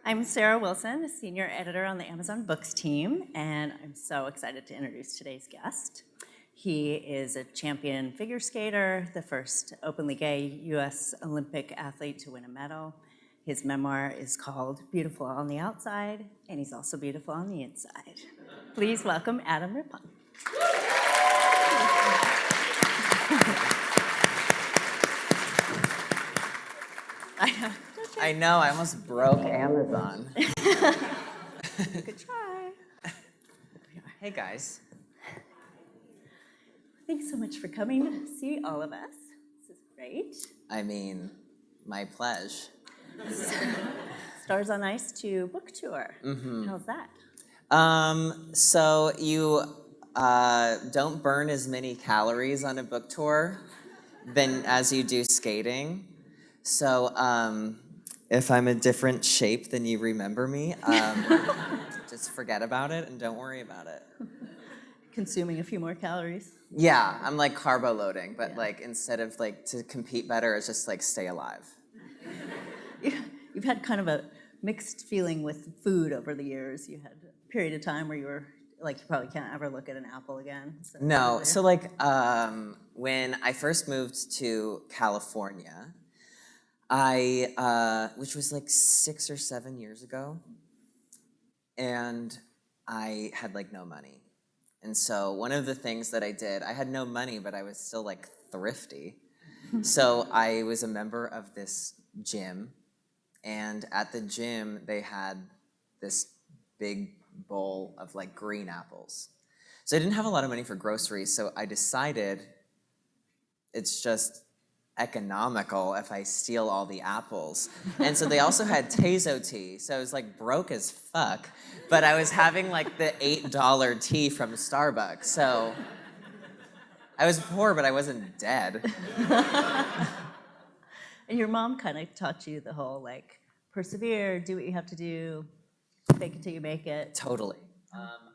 I'm Sarah Wilson, a senior editor on the Amazon Books team, and I'm so excited to introduce today's guest. He is a champion figure skater, the first openly gay U.S. Olympic athlete to win a medal. His memoir is called Beautiful on the Outside, and he's also beautiful on the inside. Please welcome Adam Rippon. I know, I almost broke Amazon. Good try. Hey guys. Thanks so much for coming to see all of us. This is great. I mean, my pleasure. Stars on Ice to book tour. How's that? So you don't burn as many calories on a book tour than as you do skating. So if I'm a different shape than you remember me, just forget about it and don't worry about it. Consuming a few more calories. Yeah, I'm like carbo loading, but like instead of like to compete better, it's just like stay alive. You've had kind of a mixed feeling with food over the years. You had a period of time where you were like, you probably can't ever look at an apple again. No, so like when I first moved to California, which was like 6 or 7 years ago, and I had like no money. And so one of the things that I did, I had no money, but I was still like thrifty. So I was a member of this gym, and at the gym they had this big bowl of like green apples. So I didn't have a lot of money for groceries, so I decided it's just economical if I steal all the apples. And so they also had Tezo tea, so I was like broke as fuck, but I was having like the $8 tea from Starbucks, so I was poor, but I wasn't dead. And your mom kind of taught you the whole like, persevere, do what you have to do, fake it till you make it. Totally.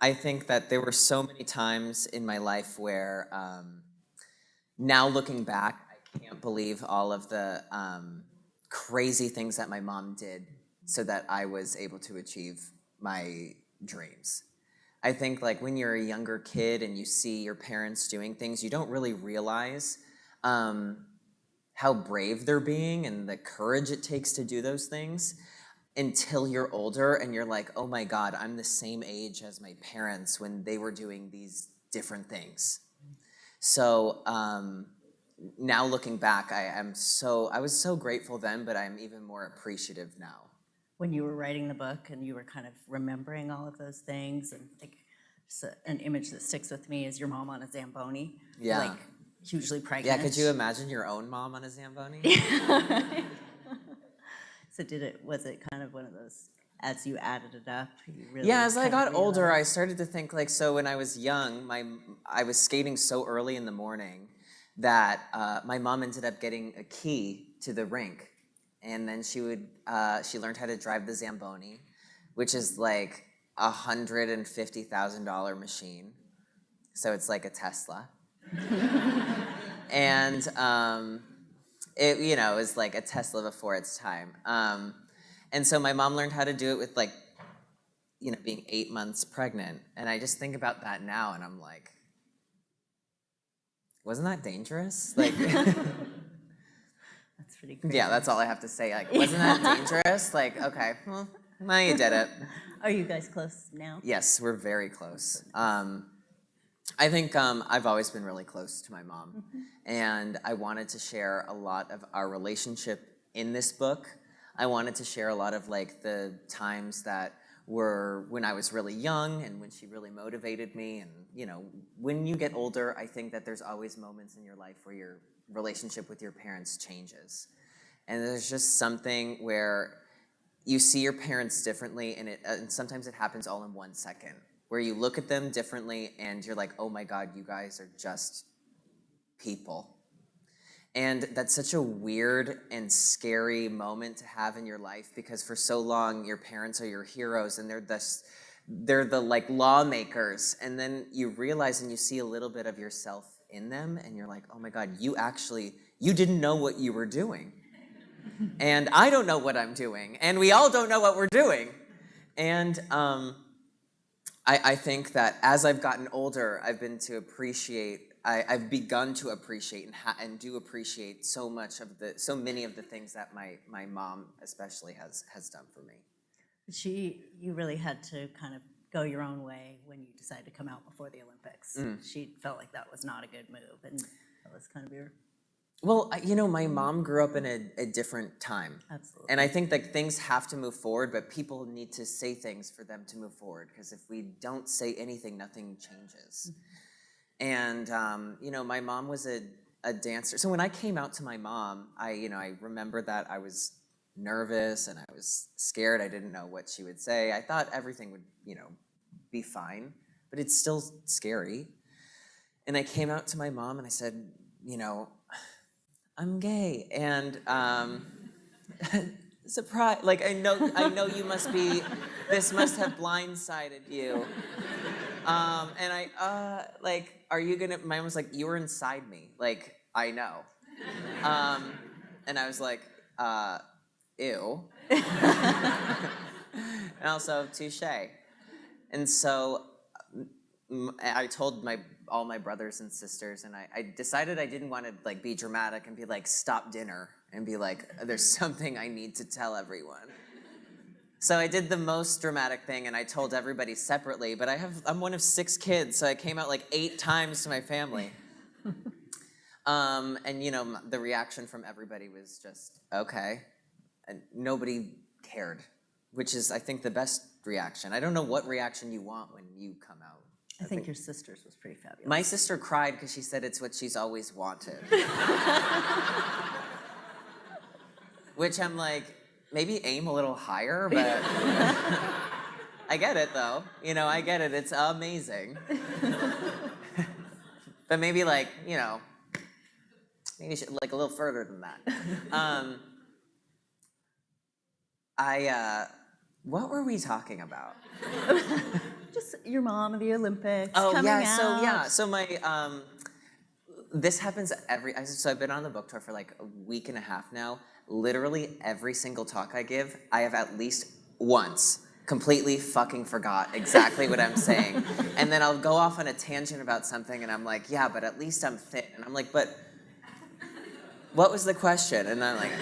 I think that there were so many times in my life where now looking back, I can't believe all of the crazy things that my mom did so that I was able to achieve my dreams. I think like when you're a younger kid and you see your parents doing things, you don't really realize how brave they're being and the courage it takes to do those things until you're older and you're like, oh my God, I'm the same age as my parents when they were doing these different things. So now looking back, I was so grateful then, but I'm even more appreciative now. When you were writing the book and you were kind of remembering all of those things, and like an image that sticks with me is your mom on a Zamboni. Yeah. Like hugely pregnant. Yeah, could you imagine your own mom on a Zamboni? So was it kind of one of those, as you added it up, you really Yeah, as I got realized? older, I started to think like, so when I was young, I was skating so early in the morning that my mom ended up getting a key to the rink. And then she learned how to drive the Zamboni, which is like a $150,000 machine. So it's like a Tesla. And it was like a Tesla before its time. And so my mom learned how to do it with like, being 8 months pregnant. And I just think about that now and I'm like, wasn't that dangerous? Like, That's pretty great. Yeah, that's all I have to say. Like, wasn't that dangerous? Like, okay, well, you did it. Are you guys close now? Yes, we're very close. I think I've always been really close to my mom, and I wanted to share a lot of our relationship in this book. I wanted to share a lot of like the times that were when I was really young and when she really motivated me. And when you get older, I think that there's always moments in your life where your relationship with your parents changes, and there's just something where you see your parents differently, and sometimes it happens all in 1 second, where you look at them differently and you're like, oh my God, you guys are just people. And that's such a weird and scary moment to have in your life, because for so long your parents are your heroes and they're the like lawmakers, and then you realize and you see a little bit of yourself in them and you're like, oh my God, you didn't know what you were doing. And I don't know what I'm doing. And we all don't know what we're doing. And I think that as I've gotten older, I've been to appreciate, I've begun to appreciate and do appreciate so many of the things that my mom especially has done for me. You really had to kind of go your own way when you decided to come out before the Olympics. She felt like that was not a good move, and that was kind of your... Well, my mom grew up in a different time. Absolutely. And I think that things have to move forward, but people need to say things for them to move forward, because if we don't say anything, nothing changes. And, my mom was a dancer. So when I came out to my mom, I remember that I was nervous and I was scared. I didn't know what she would say. I thought everything would, be fine, but it's still scary. And I came out to my mom and I said, I'm gay. And surprise, like I know you must be, this must have blindsided you. And are you gonna, my mom was like, you were inside me. Like, I know. And I was like, ew. And also, touche. And so I told all my brothers and sisters, and I decided I didn't want to be dramatic and be like, stop dinner, and be like, there's something I need to tell everyone. So I did the most dramatic thing, and I told everybody separately, but I'm one of 6 kids, so I came out 8 times to my family. And the reaction from everybody was just, okay. And nobody cared, which is, I think, the best reaction. I don't know what reaction you want when you come out. I think your sister's was pretty fabulous. My sister cried because she said it's what she's always wanted. Which I'm like, maybe aim a little higher, but I get it, though. I get it. It's amazing. But maybe maybe you should a little further than that. What were we talking about? Just your mom and the Olympics. Oh, coming yeah. out. So my, this happens so I've been on the book tour for a week and a half now. Literally every single talk I give, I have at least once completely fucking forgot exactly what I'm saying. And then I'll go off on a tangent about something and I'm like, yeah, but at least I'm thin. And I'm like, but what was the question? And I'm like,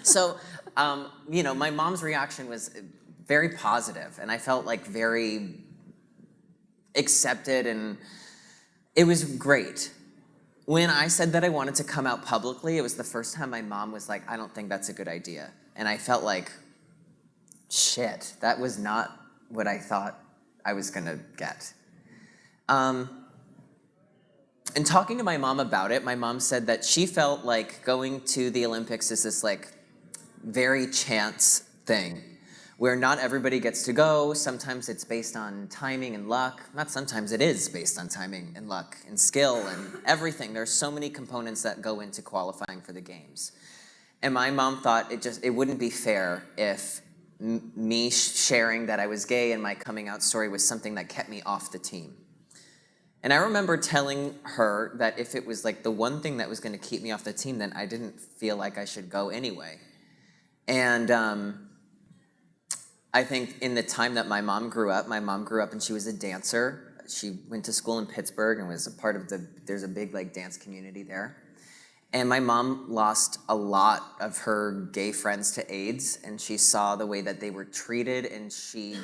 so, my mom's reaction was very positive, and I felt very accepted, and it was great. When I said that I wanted to come out publicly, it was the first time my mom was like, I don't think that's a good idea. And I felt like, shit, that was not what I thought I was gonna get. And talking to my mom about it, my mom said that she felt like going to the Olympics is this very chance thing, where not everybody gets to go. Sometimes it's based on timing and luck. Not sometimes, it is based on timing and luck and skill and everything. There's so many components that go into qualifying for the games. And my mom thought it wouldn't be fair if me sharing that I was gay and my coming out story was something that kept me off the team. And I remember telling her that if it was the one thing that was going to keep me off the team, then I didn't feel like I should go anyway. And I think in the time that my mom grew up and she was a dancer. She went to school in Pittsburgh and was a part of there's a big dance community there. And my mom lost a lot of her gay friends to AIDS, and she saw the way that they were treated, and she,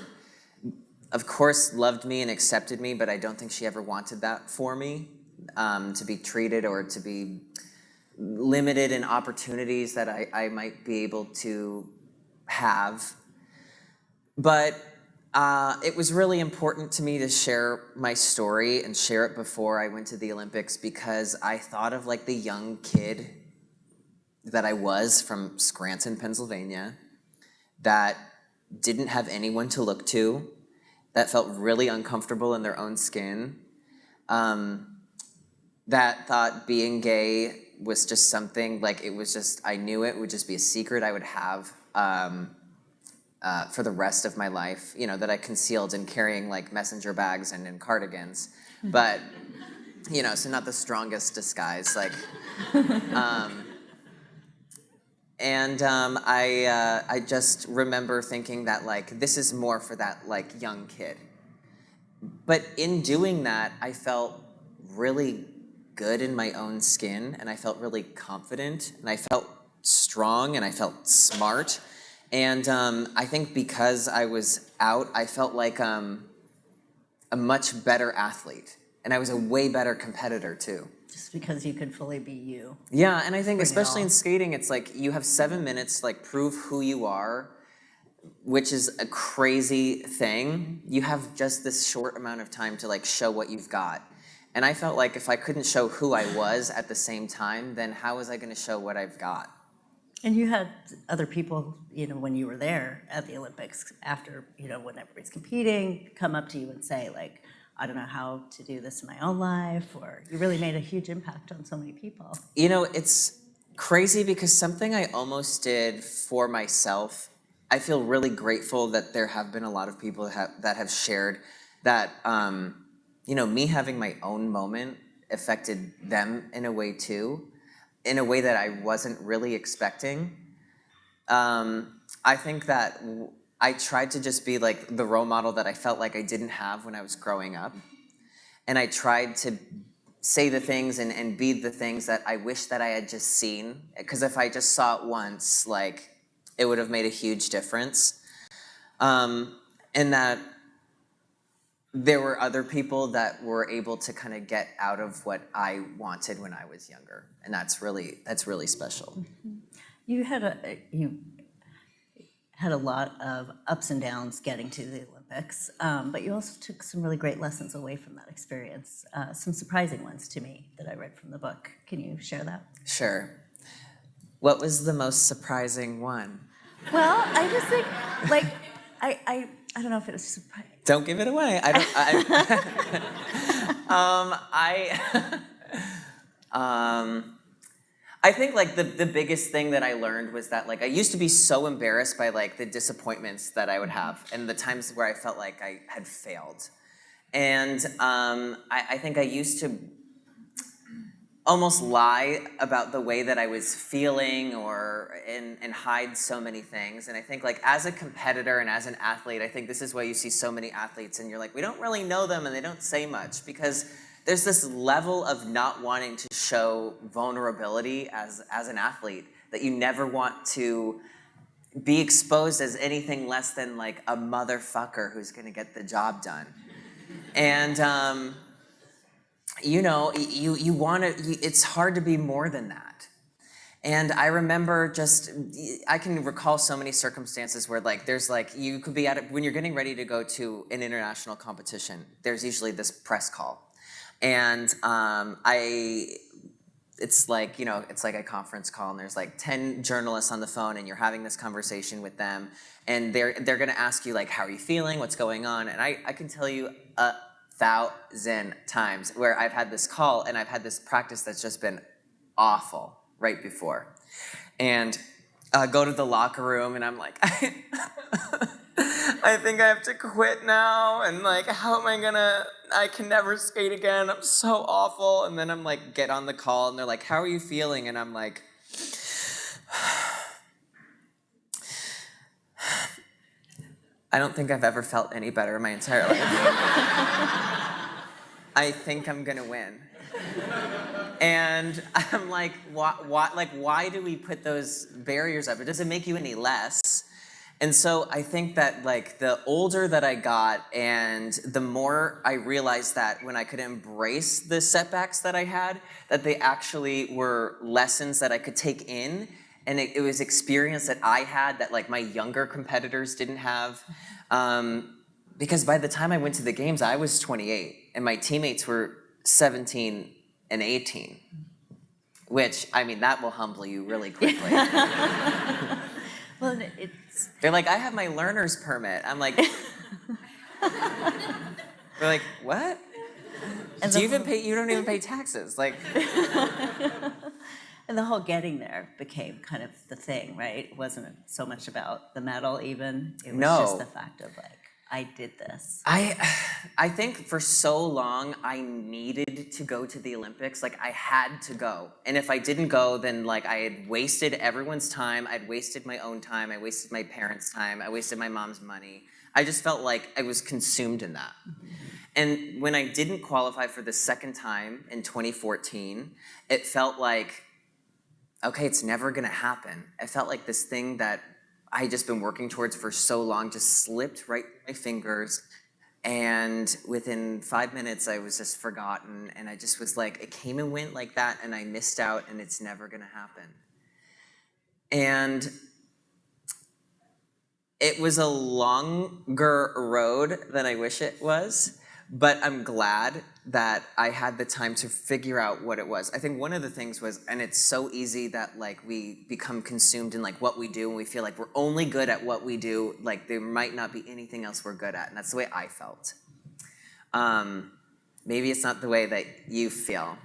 of course, loved me and accepted me, but I don't think she ever wanted that for me, to be treated or to be limited in opportunities that I might be able to have. But it was really important to me to share my story and share it before I went to the Olympics, because I thought of the young kid that I was from Scranton, Pennsylvania, that didn't have anyone to look to, that felt really uncomfortable in their own skin, that thought being gay was just something, it was just, I knew it would just be a secret I would have for the rest of my life, that I concealed in carrying messenger bags and in cardigans. But, so not the strongest disguise. And I just remember thinking that like this is more for that like young kid. But in doing that, I felt really good in my own skin, and I felt really confident, and I felt strong, and I felt smart. And I think because I was out, I felt like a much better athlete, and I was a way better competitor too. Just because you could fully be you. Yeah, and I think Bring it especially all. in skating, it's like you have 7 minutes to like prove who you are, which is a crazy thing. You have just this short amount of time to like show what you've got. And I felt like if I couldn't show who I was at the same time, then how was I going to show what I've got? And you had other people, when you were there at the Olympics, after, when everybody's competing, come up to you and say, like, I don't know how to do this in my own life, or you really made a huge impact on so many people. It's crazy because something I almost did for myself, I feel really grateful that there have been a lot of people that have shared that, me having my own moment affected them in a way too, in a way that I wasn't really expecting. I think that I tried to just be like the role model that I felt like I didn't have when I was growing up. And I tried to say the things and be the things that I wish that I had just seen. Because if I just saw it once, like, it would have made a huge difference. And that there were other people that were able to kind of get out of what I wanted when I was younger. And that's really special. You had a lot of ups and downs getting to the Olympics, but you also took some really great lessons away from that experience, some surprising ones to me that I read from the book. Can you share that? Sure. What was the most surprising one? Well, I just think, like, I don't know if it was surprising. Don't give it away. I don't. I think like the biggest thing that I learned was that like I used to be so embarrassed by like the disappointments that I would have and the times where I felt like I had failed, and I think I used to almost lie about the way that I was feeling and hide so many things. And I think like as a competitor and as an athlete, I think this is why you see so many athletes and you're like, we don't really know them and they don't say much because there's this level of not wanting to show vulnerability as an athlete that you never want to be exposed as anything less than like a motherfucker who's gonna get the job done. And you want to, it's hard to be more than that. And I remember I can recall so many circumstances where like, there's like, you could be when you're getting ready to go to an international competition, there's usually this press call. And it's like, it's like a conference call and there's like 10 journalists on the phone and you're having this conversation with them and they're gonna ask you like, how are you feeling, what's going on? And I can tell you 1,000 times where I've had this call and I've had this practice that's just been awful right before. And go to the locker room and I'm like, I think I have to quit now and like, how am I can never skate again, I'm so awful. And then I'm like, get on the call and they're like, how are you feeling? And I'm like, I don't think I've ever felt any better in my entire life. I think I'm gonna win. And I'm like, why do we put those barriers up? It doesn't make you any less. And so I think that like the older that I got and the more I realized that when I could embrace the setbacks that I had, that they actually were lessons that I could take in. And it was experience that I had that like my younger competitors didn't have. Because by the time I went to the games, I was 28 and my teammates were 17 and 18, which, I mean, that will humble you really quickly. Well, They're like, I have my learner's permit. I'm like, they're like, what? And You don't even pay taxes. Like, and the whole getting there became kind of the thing, right? It wasn't so much about the medal even. It was No. just the fact of like. I did this? I think for so long I needed to go to the Olympics. Like I had to go. And if I didn't go, then like I had wasted everyone's time. I'd wasted my own time. I wasted my parents' time. I wasted my mom's money. I just felt like I was consumed in that. And when I didn't qualify for the second time in 2014, it felt like, okay, it's never gonna happen. I felt like this thing that I had just been working towards for so long just slipped right through my fingers. And within 5 minutes, I was just forgotten. And I just was like, it came and went like that, and I missed out, and it's never gonna happen. And it was a longer road than I wish it was. But I'm glad that I had the time to figure out what it was. I think one of the things was, and it's so easy that like we become consumed in like what we do and we feel like we're only good at what we do, like there might not be anything else we're good at. And that's the way I felt. Maybe it's not the way that you feel.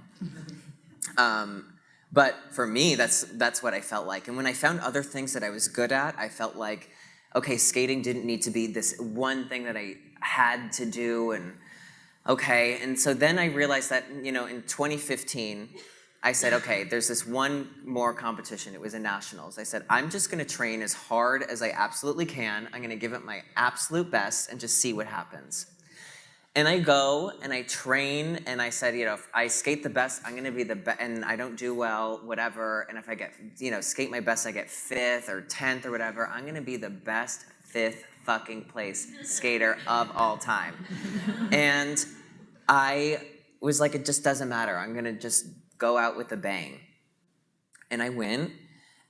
But for me, that's what I felt like. And when I found other things that I was good at, I felt like, okay, skating didn't need to be this one thing that I had to do. And so then I realized that, in 2015, I said, okay, there's this one more competition. It was a nationals. I said, I'm just gonna train as hard as I absolutely can. I'm gonna give it my absolute best and just see what happens. And I go and I train and I said, if I skate the best, I'm gonna be the best, and I don't do well, whatever. And if I get, skate my best, I get 5th or 10th or whatever, I'm gonna be the best 5th fucking place skater of all time. And I was like, it just doesn't matter. I'm gonna just go out with a bang. And I went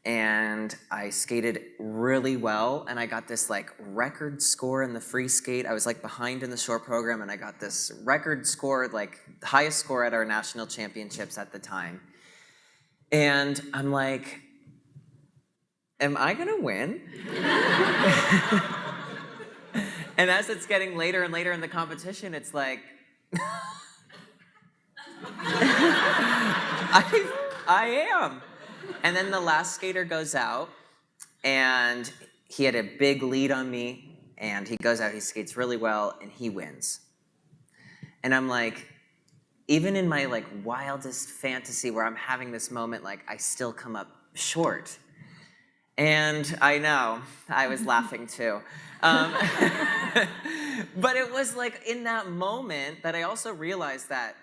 and I skated really well, and I got this like record score in the free skate. I was like behind in the short program, and I got this record score, like the highest score at our national championships at the time. And I'm like, am I gonna win? And as it's getting later and later in the competition, it's like, I am. And then the last skater goes out, and he had a big lead on me, and he goes out, he skates really well, and he wins. And I'm like, even in my like wildest fantasy where I'm having this moment, like I still come up short. And I know, I was laughing too. But it was like in that moment that I also realized that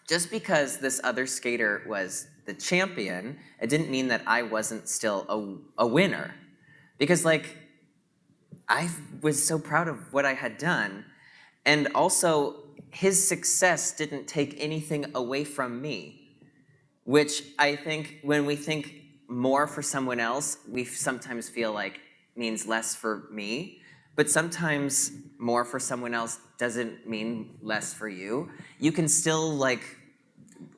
just because this other skater was the champion, it didn't mean that I wasn't still a winner. Because like, I was so proud of what I had done. And also, his success didn't take anything away from me. Which I think when we think more for someone else, we sometimes feel like means less for me. But sometimes more for someone else doesn't mean less for you. You can still like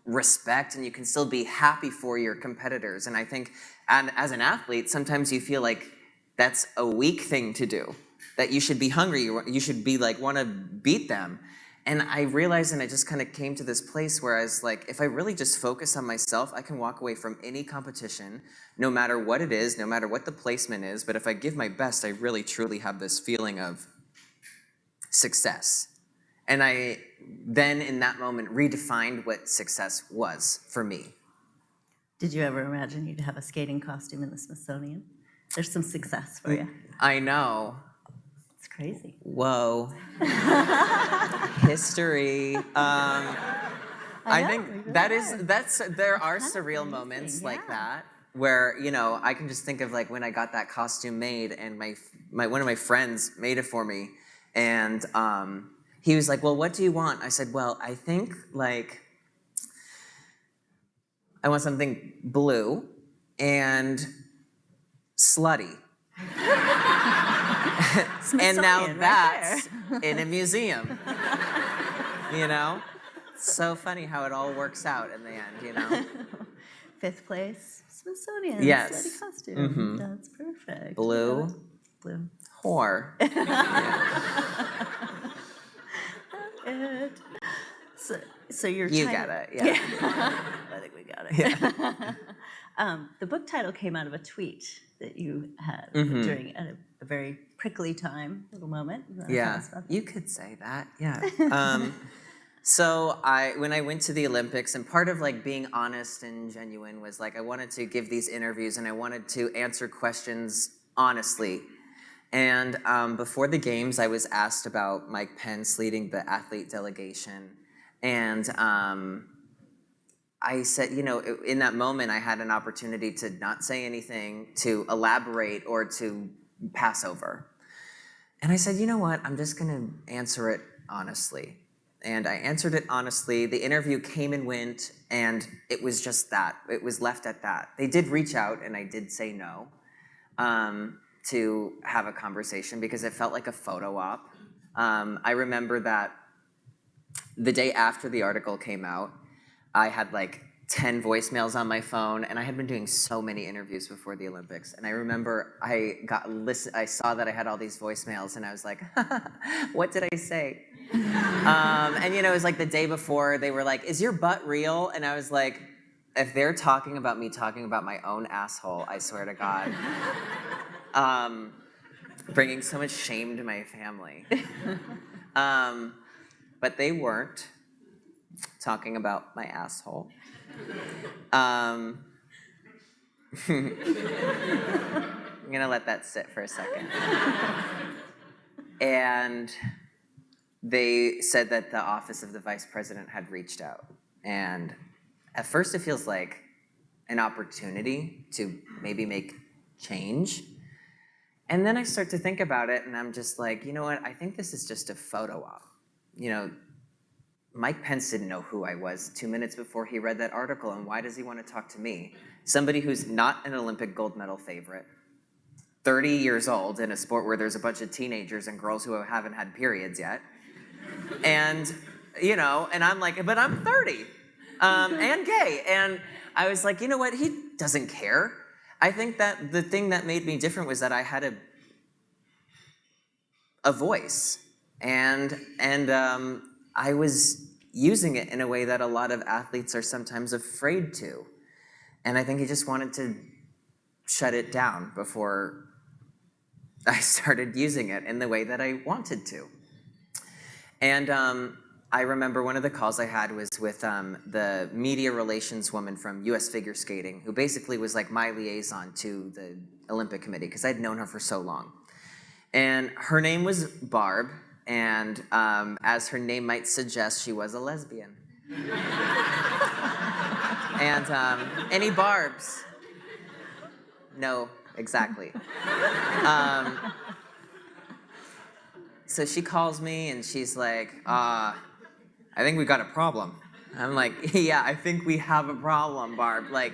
respect and you can still be happy for your competitors. And I think as an athlete, sometimes you feel like that's a weak thing to do, that you should be hungry, you should be like want to beat them. And I realized, and I just kind of came to this place where I was like, if I really just focus on myself, I can walk away from any competition, no matter what it is, no matter what the placement is. But if I give my best, I really truly have this feeling of success. And I then in that moment redefined what success was for me. Did you ever imagine you'd have a skating costume in the Smithsonian? There's some success for you. I know. It's crazy. Whoa. History. I think there are surreal moments like that where, I can just think of like when I got that costume made and one of my friends made it for me, and he was like, well, what do you want? I said, well, I think like I want something blue and slutty. And now that's in a museum. So funny how it all works out in the end, 5th place, Smithsonian. Yes. Slutty costume. Mm-hmm. That's perfect. Blue. Blue. Whore. It. So you're You got it, yeah. I think we got it. Yeah. The book title came out of a tweet that you had during a very prickly time, little moment. You wanna tell Yeah, us about that? you could say that. Yeah. So when I went to the Olympics, and part of like being honest and genuine was like I wanted to give these interviews and I wanted to answer questions honestly. And before the games, I was asked about Mike Pence leading the athlete delegation, and I said, in that moment, I had an opportunity to not say anything, to elaborate, or to pass over. And I said, you know what? I'm just going to answer it honestly. And I answered it honestly. The interview came and went, and it was just that. It was left at that. They did reach out, and I did say no to have a conversation because it felt like a photo op. I remember that the day after the article came out, I had like 10 voicemails on my phone, and I had been doing so many interviews before the Olympics. And I remember I saw that I had all these voicemails, and I was like, what did I say? And it was like the day before, they were like, is your butt real? And I was like, if they're talking about me talking about my own asshole, I swear to God. Bringing so much shame to my family. But they weren't talking about my asshole. I'm gonna let that sit for a second. And they said that the office of the vice president had reached out. And at first it feels like an opportunity to maybe make change. And then I start to think about it, and I'm just like, you know what? I think this is just a photo op. Mike Pence didn't know who I was 2 minutes before he read that article, and why does he want to talk to me? Somebody who's not an Olympic gold medal favorite, 30 years old in a sport where there's a bunch of teenagers and girls who haven't had periods yet. And, and I'm like, but I'm 30 and gay. And I was like, you know what? He doesn't care. I think that the thing that made me different was that I had a voice, and I was using it in a way that a lot of athletes are sometimes afraid to. And I think he just wanted to shut it down before I started using it in the way that I wanted to. And I remember one of the calls I had was with the media relations woman from US Figure Skating, who basically was like my liaison to the Olympic Committee, because I'd known her for so long. And her name was Barb, and as her name might suggest, she was a lesbian. And any Barbs? No, exactly. So she calls me and she's like, I think we got a problem. I'm like, yeah, I think we have a problem, Barb. Like,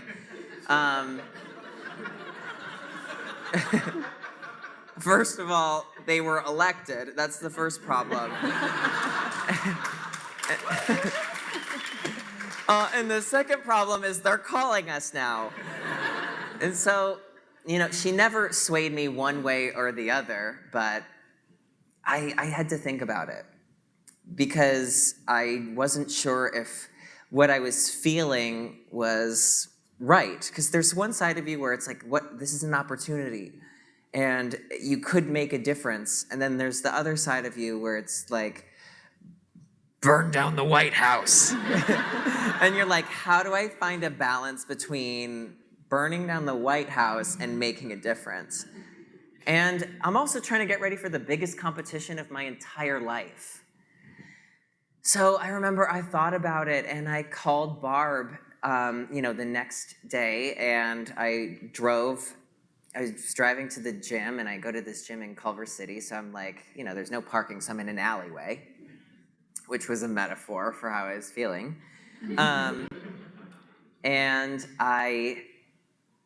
first of all, they were elected. That's the first problem. And the second problem is they're calling us now. And so, she never swayed me one way or the other, but I had to think about it because I wasn't sure if what I was feeling was right. Because there's one side of you where it's like, this is an opportunity and you could make a difference. And then there's the other side of you where it's like, burn down the White House. And you're like, how do I find a balance between burning down the White House and making a difference? And I'm also trying to get ready for the biggest competition of my entire life. So I remember I thought about it and I called Barb, the next day, and I was driving to the gym, and I go to this gym in Culver City, so I'm like, there's no parking, so I'm in an alleyway, which was a metaphor for how I was feeling. And I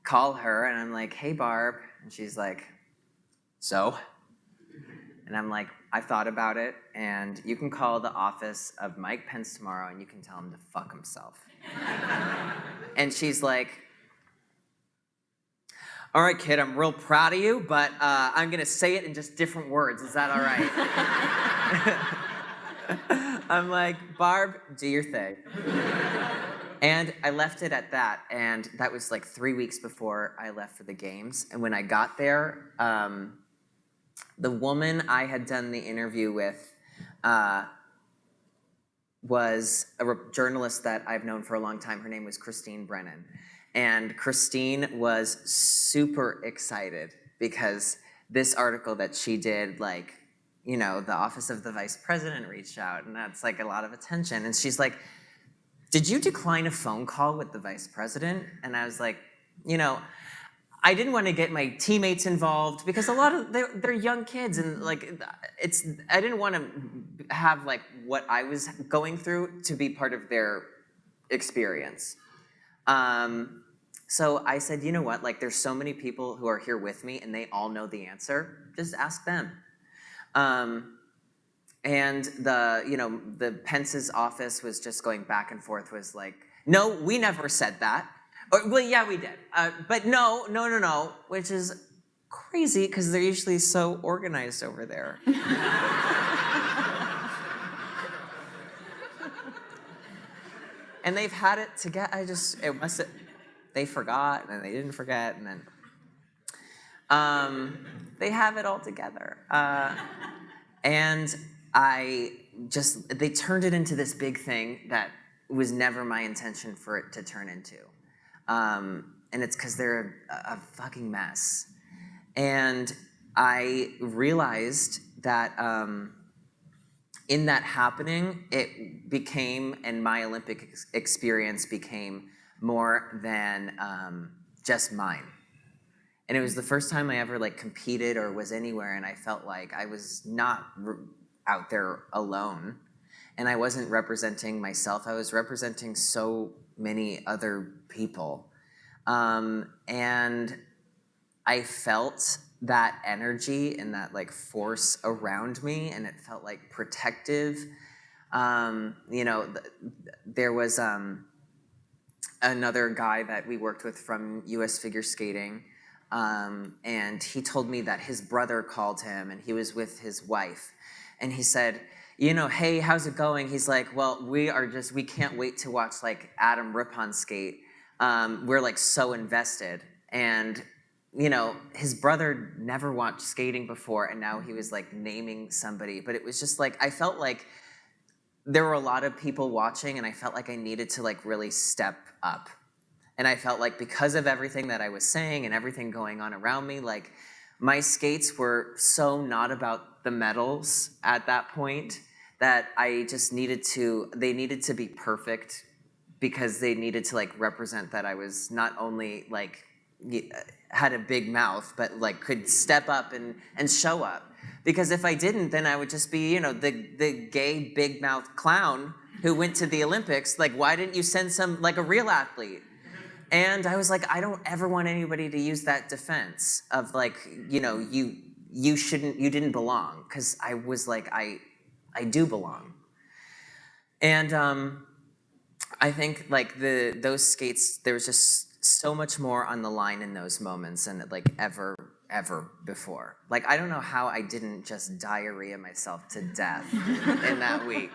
call her and I'm like, hey Barb, and she's like, so? And I'm like, I thought about it, and you can call the office of Mike Pence tomorrow and you can tell him to fuck himself. And she's like, all right, kid, I'm real proud of you, but I'm gonna say it in just different words. Is that all right? I'm like, Barb, do your thing. And I left it at that, and that was like 3 weeks before I left for the games. And when I got there, the woman I had done the interview with was a journalist that I've known for a long time. Her name was Christine Brennan. And Christine was super excited because this article that she did, like, you know, the Office of the Vice President reached out, and that's like a lot of attention. And she's like, did you decline a phone call with the Vice President? And I was like, you know, I didn't want to get my teammates involved because a lot of they're young kids, and like I didn't want to have like what I was going through to be part of their experience. So I said, you know what? Like, there's so many people who are here with me, and they all know the answer. Just ask them. And the Pence's office was just going back and forth. Was like, no, we never said that. Or, well, yeah, we did. But no, which is crazy because they're usually so organized over there. And they've had it together. They forgot, and then they didn't forget, and then they have it all together. And they turned it into this big thing that was never my intention for it to turn into. And it's because they're a fucking mess. And I realized that in that happening, it became, and my Olympic experience became more than just mine. And it was the first time I ever like competed or was anywhere, and I felt like I was not out there alone. And I wasn't representing myself. I was representing so many other people. And I felt that energy and that like force around me, and it felt like protective. There was another guy that we worked with from US Figure Skating, and he told me that his brother called him, and he was with his wife, and he said, you know, hey, how's it going? He's like, well, we can't wait to watch like Adam Rippon skate. We're like so invested. And, you know, his brother never watched skating before, and now he was like naming somebody. But it was just like, I felt like there were a lot of people watching, and I felt like I needed to like really step up. And I felt like because of everything that I was saying and everything going on around me, like my skates were so not about the medals at that point that I just they needed to be perfect, because they needed to like represent that I was not only like had a big mouth, but like could step up and show up. Because if I didn't, then I would just be, you know, the gay big mouth clown who went to the Olympics. Like, why didn't you send some like a real athlete? And I was like, I don't ever want anybody to use that defense of like, you know, you didn't belong, because I was like, I do belong. And I think like those skates, there was just so much more on the line in those moments than like ever before. Like, I don't know how I didn't just diarrhea myself to death in that week.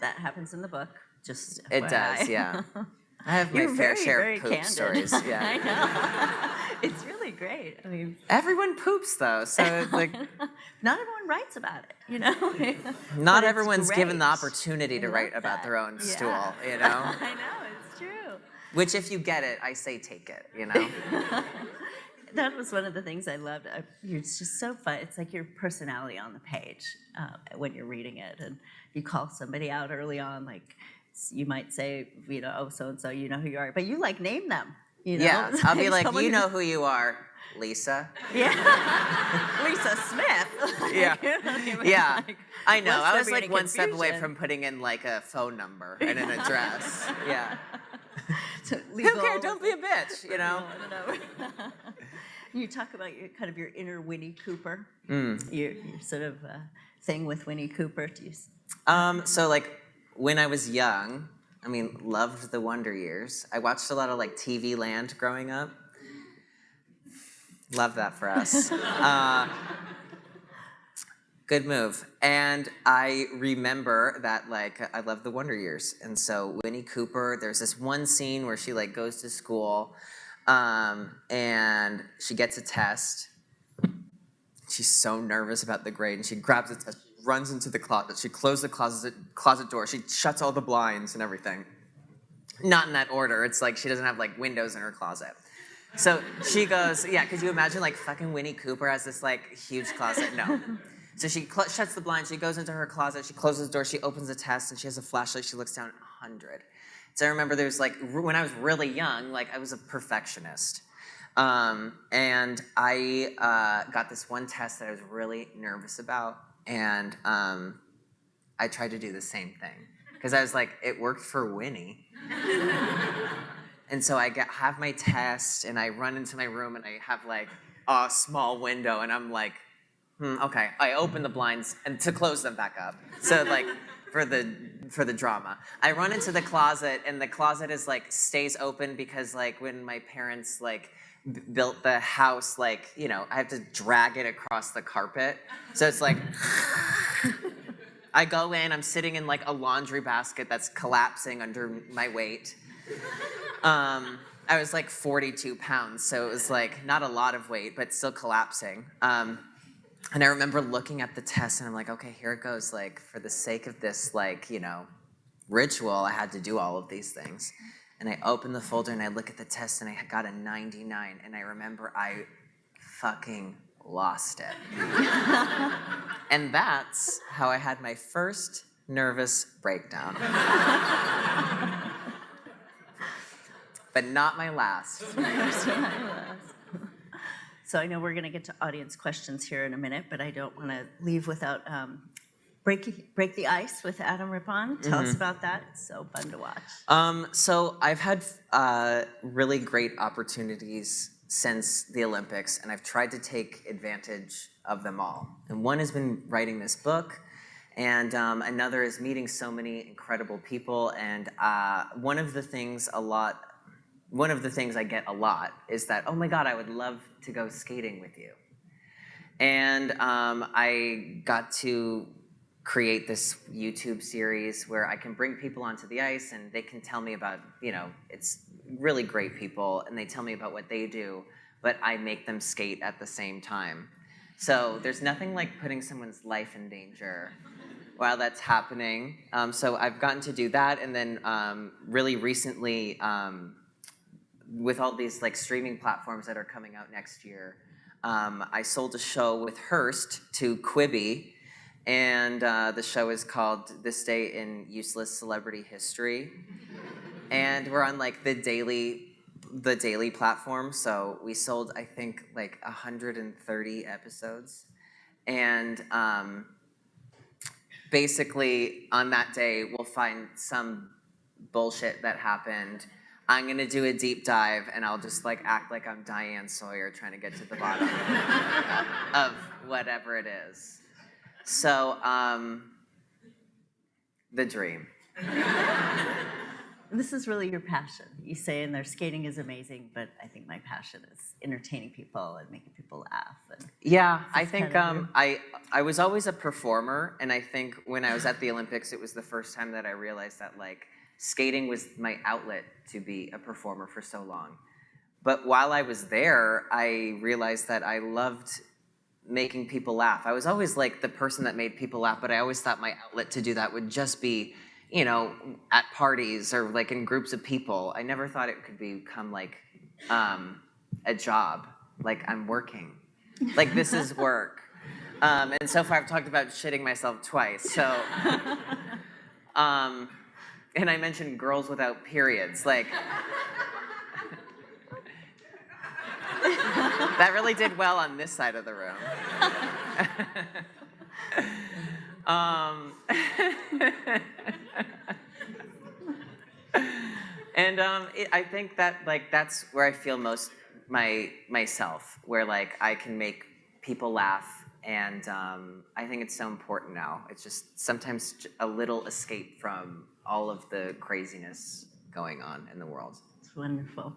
That happens in the book. Just It FYI. does, yeah. I have my fair share of poop candid. stories. Yeah. I know. It's really great. I mean, Everyone poops though, so it's like not everyone writes about it, you know. not But everyone's it's given the great. opportunity to I write love about that. their own Yeah. stool, you know? I know, it's true. Which, if you get it, I say take it, you know? That was one of the things I loved. You're just so fun. It's like your personality on the page when you're reading it, and you call somebody out early on, like you might say, you know, oh, so and so, you know who you are, but you like name them. You know? Yeah, It's I'll be like, someone you who- know who you are, Lisa. Yeah, Lisa Smith. Yeah. You know, it was Yeah, like, I know. lest I there was be like any one step away confusion. from putting in like a phone number and an address. Yeah. So Who legal- cares? Don't be a bitch, you know? I don't know. You talk about your kind of your inner Winnie Cooper, Mm. your sort of thing with Winnie Cooper. Do you? So like when I was young, I mean, loved the Wonder Years. I watched a lot of like TV Land growing up. Love that for us. Good move. And I remember that like I love the Wonder Years. And so Winnie Cooper, there's this one scene where she like goes to school and she gets a test. she's so nervous about the grade, and she grabs it, runs into the closet. She closes the closet door. She shuts all the blinds and everything. Not in that order. It's like she doesn't have like windows in her closet. So she goes, yeah, could you imagine like fucking Winnie Cooper has this like huge closet? No. So she shuts the blind, she goes into her closet, she closes the door, she opens the test, and she has a flashlight, she looks down, 100. So I remember there's like, when I was really young, like I was a perfectionist. And I got this one test that I was really nervous about, and I tried to do the same thing. Because I was like, it worked for Winnie. And so I have my test, and I run into my room, and I have like a small window, and I'm like, okay. I open the blinds and to close them back up. So like for the drama. I run into the closet, and the closet is like stays open because like when my parents like built the house, like, you know, I have to drag it across the carpet. So it's like I go in, I'm sitting in like a laundry basket that's collapsing under my weight. I was like 42 pounds, so it was like not a lot of weight, but still collapsing. And I remember looking at the test, and I'm like, okay, here it goes. Like, for the sake of this, like, you know, ritual, I had to do all of these things. And I opened the folder, and I look at the test, and I got a 99. And I remember I fucking lost it. And that's how I had my first nervous breakdown. But not my last. So I know we're going to get to audience questions here in a minute, but I don't want to leave without break the ice with Adam Rippon. Tell us about that. It's so fun to watch. So I've had really great opportunities since the Olympics, and I've tried to take advantage of them all. And one has been writing this book, and another is meeting so many incredible people. And one of the things I get a lot is that, oh my God, I would love to go skating with you. And I got to create this YouTube series where I can bring people onto the ice, and they can tell me about, you know, it's really great people, and they tell me about what they do, but I make them skate at the same time. So there's nothing like putting someone's life in danger while that's happening. So I've gotten to do that, and then really recently, with all these like streaming platforms that are coming out next year, I sold a show with Hearst to Quibi, and the show is called This Day in Useless Celebrity History. And we're on like the daily platform, so we sold, I think, like 130 episodes. And basically on that day, we'll find some bullshit that happened. I'm gonna do a deep dive, and I'll just like act like I'm Diane Sawyer trying to get to the bottom of whatever it is. So, the dream. This is really your passion. You say in there, skating is amazing, but I think my passion is entertaining people and making people laugh. And yeah, I think I was always a performer, and I think when I was at the Olympics, it was the first time that I realized that like skating was my outlet to be a performer for so long. But while I was there, I realized that I loved making people laugh. I was always like the person that made people laugh, but I always thought my outlet to do that would just be, you know, at parties or like in groups of people. I never thought it could become like a job, like I'm working. Like this is work. And so far I've talked about shitting myself twice. So, and I mentioned girls without periods. Like, that really did well on this side of the room. And I think that like that's where I feel most myself, where like I can make people laugh, and I think it's so important now. It's just sometimes a little escape from all of the craziness going on in the world. it's wonderful.